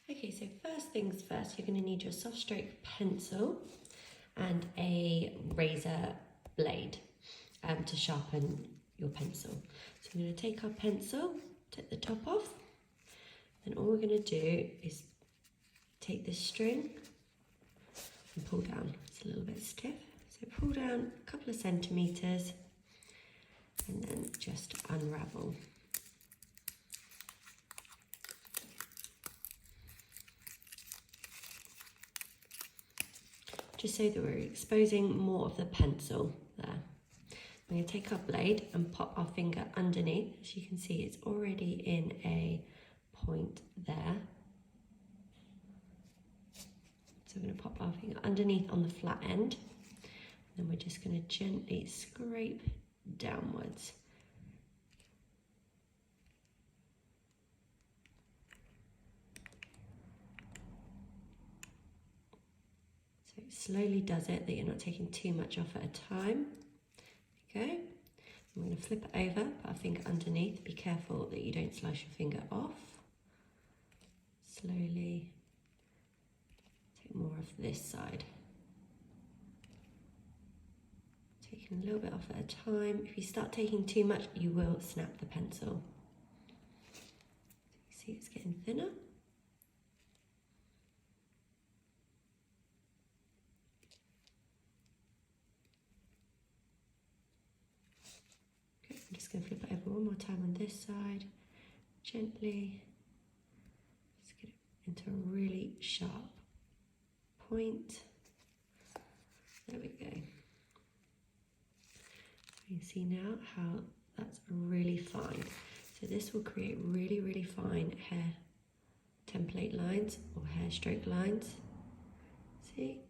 Okay, so first things first, you're going to need your soft stroke pencil and a razor blade to sharpen your pencil. So we're going to take our pencil, take the top off, and all we're going to do is take this string and pull down. It's a little bit stiff, so pull down a couple of centimetres and then just unravel. Just so that we're exposing more of the pencil there. I'm going to take our blade and pop our finger underneath. As you can see, it's already in a point there. So we're going to pop our finger underneath on the flat end. And then we're just going to gently scrape downwards. So it slowly does it, that you're not taking too much off at a time. There you go. I'm going to flip it over, put our finger underneath. Be careful that you don't slice your finger off. Slowly take more of this side. Taking a little bit off at a time. If you start taking too much, you will snap the pencil. So you see it's getting thinner. Okay, I'm just going to flip it over one more time on this side. Gently. Just get it into a really sharp point. There we go. You see now how that's really fine. So this will create really, really fine hair template lines or hair stroke lines. See?